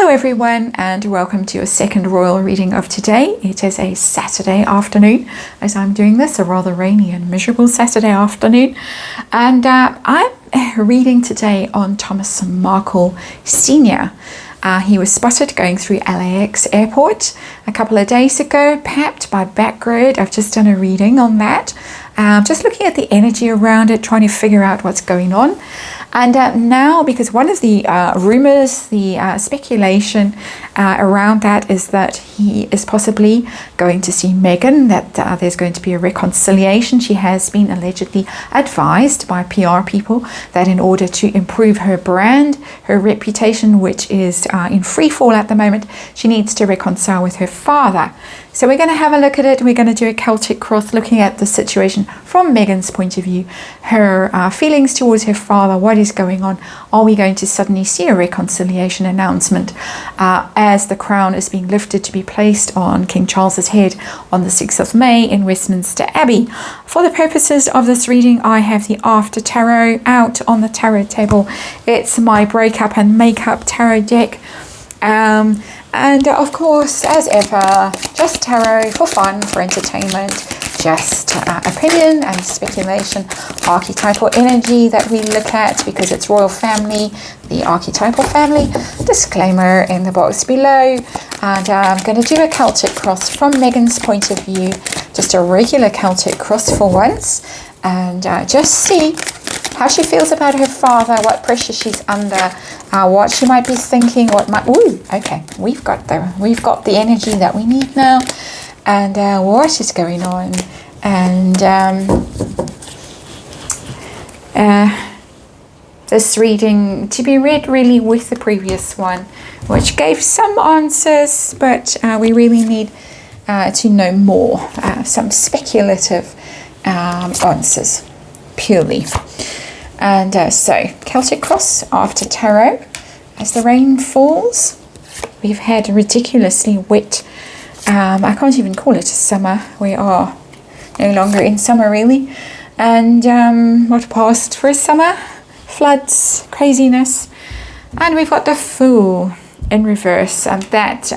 Hello everyone, and welcome to your second royal reading of today. It is a Saturday afternoon as I'm doing this, a rather rainy and miserable Saturday afternoon. And I'm reading today on Thomas Markle Sr. He was spotted going through LAX airport a couple of days ago, papped by Backgrid. I've just done a reading on that. Just looking at the energy around it, trying to figure out what's going on. And now, because one of the rumors, the speculation around that is that he is possibly going to see Meghan, that there's going to be a reconciliation. She has been allegedly advised by PR people that in order to improve her brand, her reputation, which is in free fall at the moment, she needs to reconcile with her father. So we're going to have a look at it. We're going to do a Celtic cross, looking at the situation from Meghan's point of view, her feelings towards her father, what is going on. Are we going to suddenly see a reconciliation announcement as the crown is being lifted to be placed on King Charles's head on the 6th of May in Westminster Abbey? For the purposes of this reading, I have the After Tarot out on the tarot table. It's my breakup and makeup tarot deck. And of course, as ever, just tarot for fun, for entertainment, just opinion and speculation, archetypal energy that we look at because it's royal family, the archetypal family. Disclaimer in the box below. And I'm going to do a Celtic cross from Meghan's point of view, just a regular Celtic cross for once, and just see how she feels about her father, what pressure she's under, what she might be thinking, what might. Ooh, okay, we've got the energy that we need now, and what is going on, and this reading to be read really with the previous one, which gave some answers, but we really need to know more, some speculative answers purely. And so, Celtic cross after tarot. As the rain falls, we've had a ridiculously wet, I can't even call it a summer. We are no longer in summer really. And what passed for a summer? Floods, craziness. And we've got the Fool in reverse. And that,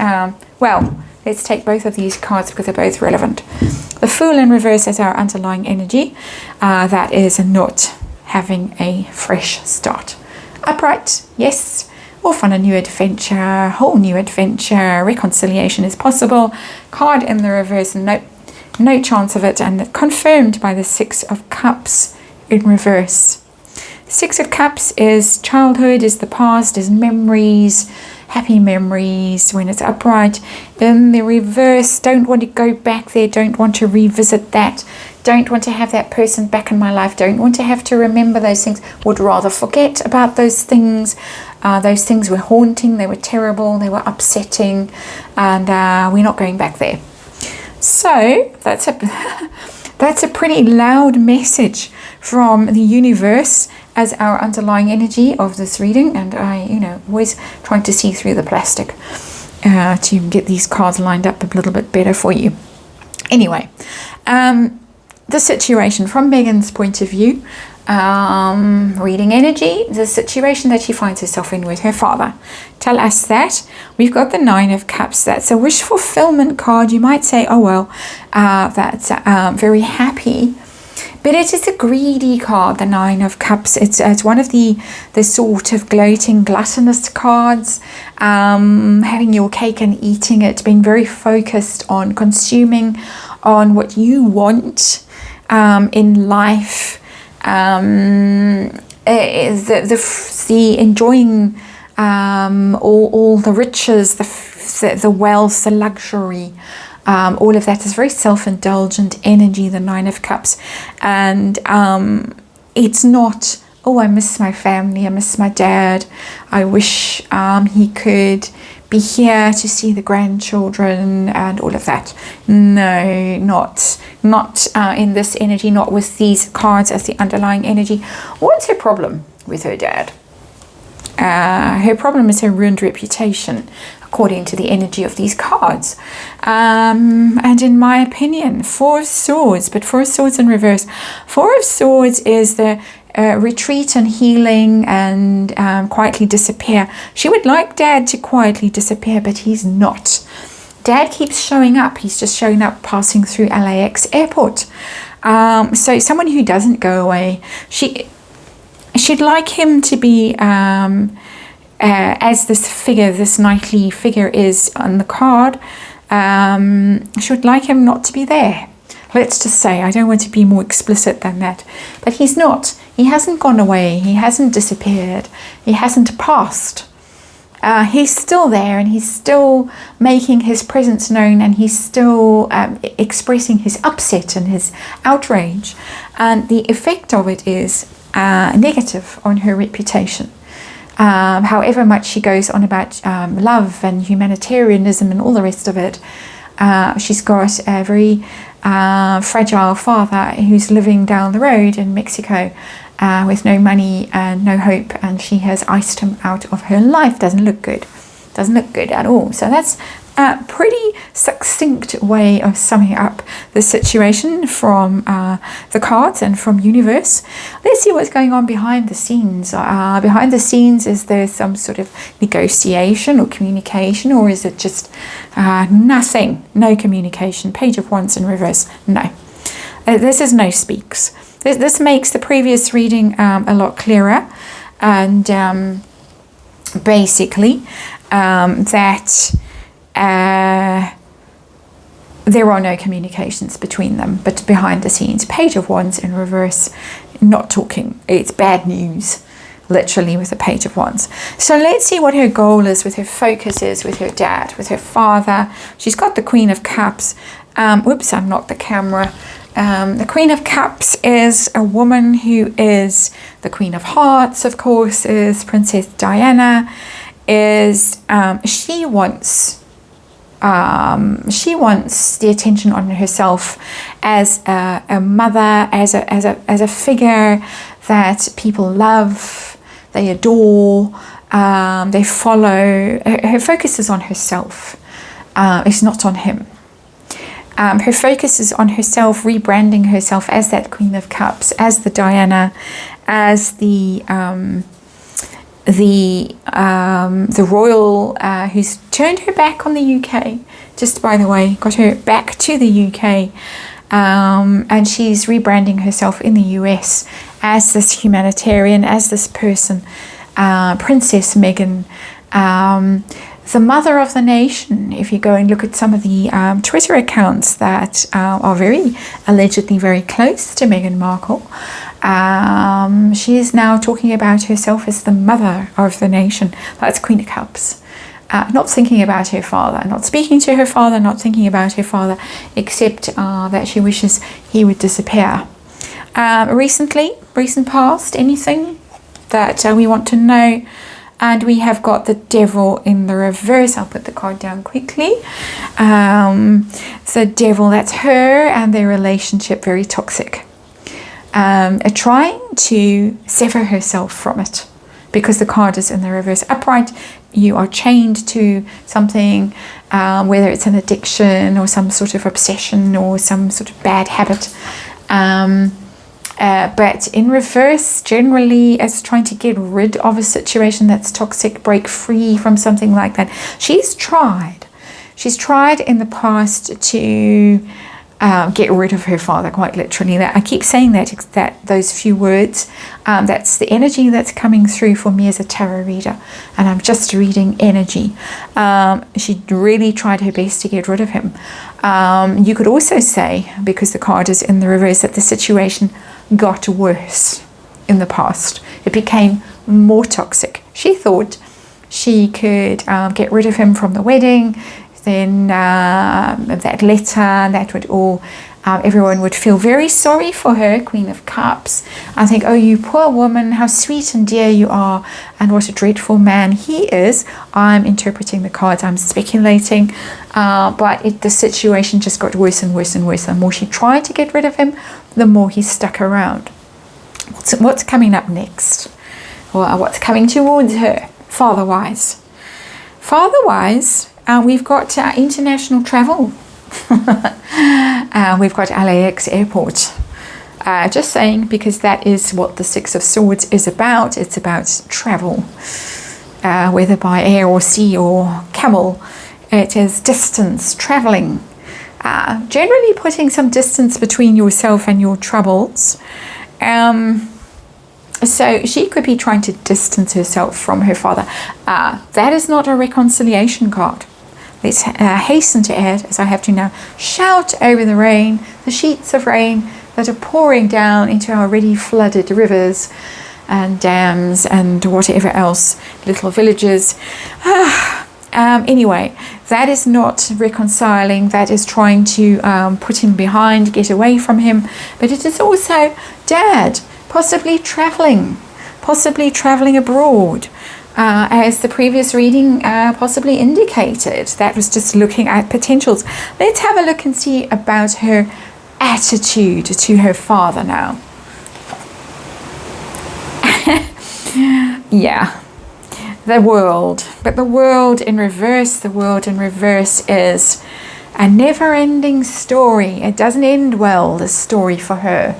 well, let's take both of these cards because they're both relevant. The Fool in reverse is our underlying energy. That is not having a fresh start. Upright, yes. Off on a new adventure, whole new adventure. Reconciliation is possible. Card in the reverse, nope, no chance of it. And confirmed by the Six of Cups in reverse. Six of Cups is childhood, is the past, is memories, happy memories when it's upright. In the reverse, don't want to go back there, don't want to revisit that, don't want to have that person back in my life, don't want to have to remember those things, would rather forget about those things. Those things were haunting, they were terrible, they were upsetting, and we're not going back there. So that's a pretty loud message from the universe as our underlying energy of this reading, and I, always trying to see through the plastic to get these cards lined up a little bit better for you. Anyway, the situation from Meghan's point of view, reading energy, the situation that she finds herself in with her father. Tell us that. We've got the Nine of Cups. That's a wish fulfillment card. You might say, oh well, that's very happy. But it is a greedy card, the Nine of Cups. It's one of the sort of gloating, gluttonous cards, having your cake and eating it, being very focused on consuming, on what you want in life, the enjoying all the riches, the wealth, the luxury. All of that is very self-indulgent energy, the Nine of Cups. And it's not, oh, I miss my family, I miss my dad, I wish he could be here to see the grandchildren and all of that. No, not in this energy, not with these cards as the underlying energy. What's her problem with her dad? Her problem is her ruined reputation, according to the energy of these cards. And in my opinion, Four of Swords, but Four of Swords in reverse. Four of Swords is the retreat and healing and quietly disappear. She would like Dad to quietly disappear, but he's not. Dad keeps showing up. He's just showing up passing through LAX airport. So someone who doesn't go away. She'd like him to be, as this figure, this knightly figure is on the card, she would like him not to be there. Let's just say, I don't want to be more explicit than that. But he's not. He hasn't gone away. He hasn't disappeared. He hasn't passed. He's still there, and he's still making his presence known, and he's still expressing his upset and his outrage. And the effect of it is negative on her reputation. However much she goes on about love and humanitarianism and all the rest of it, she's got a very fragile father who's living down the road in Mexico with no money and no hope, and she has iced him out of her life. Doesn't look good at all. So that's a pretty succinct way of summing up the situation from the cards and from universe. Let's see what's going on behind the scenes. Behind the scenes, is there some sort of negotiation or communication, or is it just nothing? No communication. Page of Wands in reverse. No. This is no speaks. This makes the previous reading a lot clearer, and basically that there are no communications between them, but behind the scenes. Page of Wands in reverse, not talking. It's bad news, literally, with the Page of Wands. So let's see what her goal is, with her focus is, with her dad, with her father. She's got the Queen of Cups. Whoops, I knocked the camera. The Queen of Cups is a woman who is the Queen of Hearts, of course, is Princess Diana. She wants the attention on herself as a mother, as a figure that people love, they adore, they follow. Her focus is on herself. It's not on him. Her focus is on herself, rebranding herself as that Queen of Cups, as the Diana, as the royal who's turned her back on the UK. Just by the way, got her back to the UK, and she's rebranding herself in the US as this humanitarian, as this person, Princess Meghan. The mother of the nation. If you go and look at some of the Twitter accounts that are allegedly very close to Meghan Markle, she is now talking about herself as the mother of the nation. That's Queen of Cups. Not thinking about her father, not speaking to her father, not thinking about her father, except that she wishes he would disappear. Recent past, anything that we want to know? And we have got the Devil in the reverse. I'll put the card down quickly. The Devil, that's her and their relationship, very toxic. Trying to sever herself from it, because the card is in the reverse. Upright, you are chained to something, whether it's an addiction or some sort of obsession or some sort of bad habit. But in reverse, generally, as trying to get rid of a situation that's toxic, break free from something like that. She's tried in the past to get rid of her father, quite literally. That I keep saying that those few words. That's the energy that's coming through for me as a tarot reader, and I'm just reading energy. She really tried her best to get rid of him. You could also say, because the card is in the reverse, that the situation got worse in the past. It became more toxic. She thought she could get rid of him from the wedding, then that letter, that would all, everyone would feel very sorry for her, Queen of Cups. I think, oh, you poor woman, how sweet and dear you are, and what a dreadful man he is. I'm interpreting the cards, I'm speculating, but the situation just got worse and worse and worse. The more she tried to get rid of him, the more he stuck around. What's coming up next? Well, what's coming towards her, father-wise? Father-wise, we've got international travel. We've got LAX airport. Just saying, because that is what the Six of Swords is about. It's about travel, whether by air or sea or camel. It is distance, traveling, generally putting some distance between yourself and your troubles. So she could be trying to distance herself from her father. That is not a reconciliation card. Let's hasten to add, as I have to now, shout over the rain, the sheets of rain that are pouring down into our already flooded rivers and dams and whatever else, little villages. Anyway, that is not reconciling. That is trying to put him behind, get away from him. But it is also Dad possibly traveling abroad. As the previous reading possibly indicated, that was just looking at potentials. Let's have a look and see about her attitude to her father now. Yeah, the world. But the world in reverse, is a never-ending story. It doesn't end well, the story for her.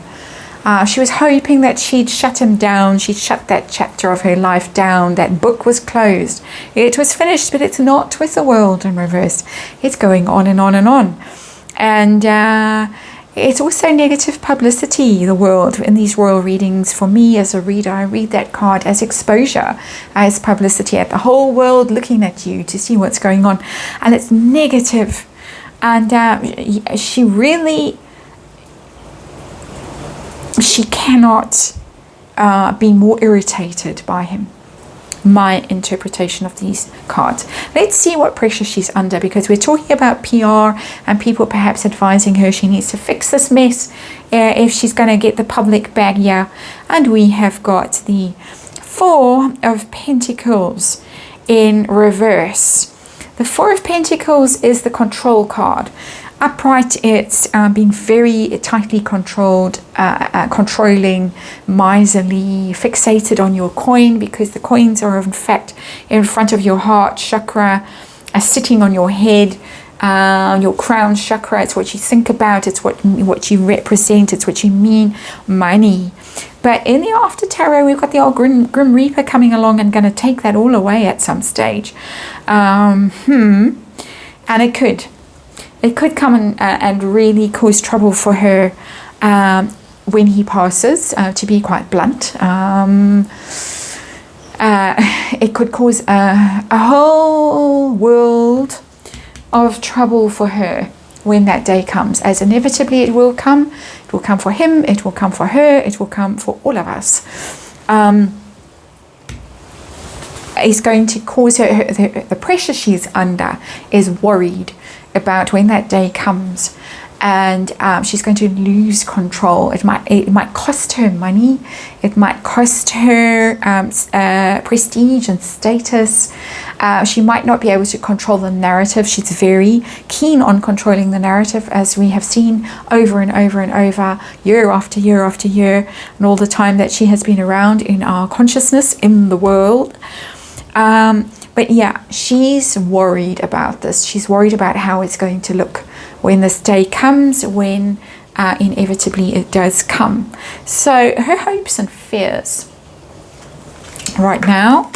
She was hoping that she'd shut him down. She'd shut that chapter of her life down. That book was closed. It was finished, but it's not with the world in reverse. It's going on and on and on. And it's also negative publicity, the world, in these royal readings. For me as a reader, I read that card as exposure, as publicity, at the whole world looking at you to see what's going on. And it's negative. And she cannot be more irritated by him. My interpretation of these cards. Let's see what pressure she's under, because we're talking about PR and people perhaps advising her she needs to fix this mess if she's going to get the public bag here. And we have got the Four of Pentacles in reverse. The Four of Pentacles is the control card. Upright, it's being very tightly controlled, controlling, miserly, fixated on your coin, because the coins are in fact in front of your heart chakra, sitting on your head, your crown chakra. It's what you think about, it's what you represent, it's what you mean, money. But in the After Tarot, we've got the old Grim Reaper coming along and going to take that all away at some stage. And it could come and really cause trouble for her when he passes, to be quite blunt. It could cause a whole world of trouble for her when that day comes, as inevitably it will come. It will come for him, it will come for her, it will come for all of us. It's going to cause her the pressure she's under is worried about when that day comes, and she's going to lose control. It might cost her money, it might cost her prestige and status. She might not be able to control the narrative. She's very keen on controlling the narrative, as we have seen over and over and over, year after year after year, and all the time that she has been around in our consciousness in the world. But yeah, she's worried about this. She's worried about how it's going to look when this day comes, when inevitably it does come. So her hopes and fears right now,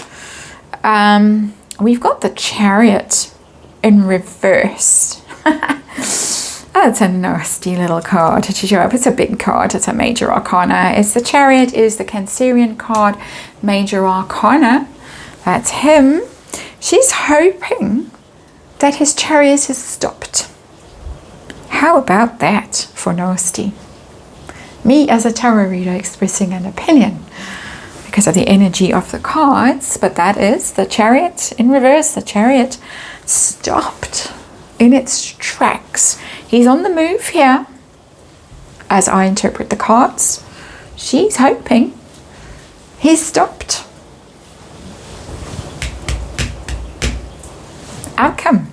we've got the Chariot in reverse. That's a nasty little card to show up. It's a big card. It's a major arcana. It's the Chariot is the Cancerian card, major arcana. That's him. She's hoping that his chariot has stopped. How about that for nasty? Me as a tarot reader expressing an opinion because of the energy of the cards, but that is the Chariot in reverse. The Chariot stopped in its tracks. He's on the move here, as I interpret the cards. She's hoping he's stopped. Outcome.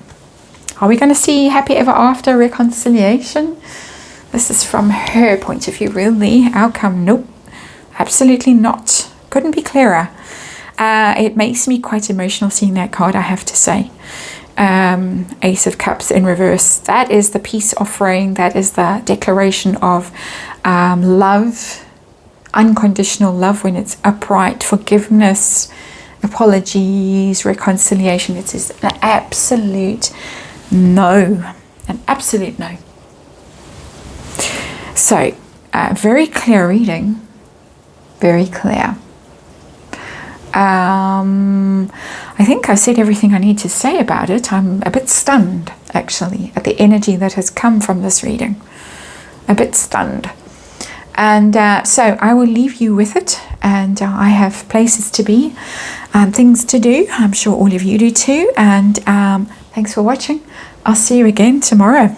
Are we going to see happy ever after, reconciliation? This is from her point of view, really. Outcome, nope, absolutely not. Couldn't be clearer. It makes me quite emotional seeing that card, I have to say. Ace of Cups in reverse. That is the peace offering. That is the declaration of love, unconditional love when it's upright, forgiveness, apologies, reconciliation. It is an absolute no. An absolute no. So, very clear reading. Very clear. I think I said everything I need to say about it. I'm a bit stunned, actually, at the energy that has come from this reading. A bit stunned. And so I will leave you with it. And I have places to be, things to do. I'm sure all of you do too. And thanks for watching. I'll see you again tomorrow.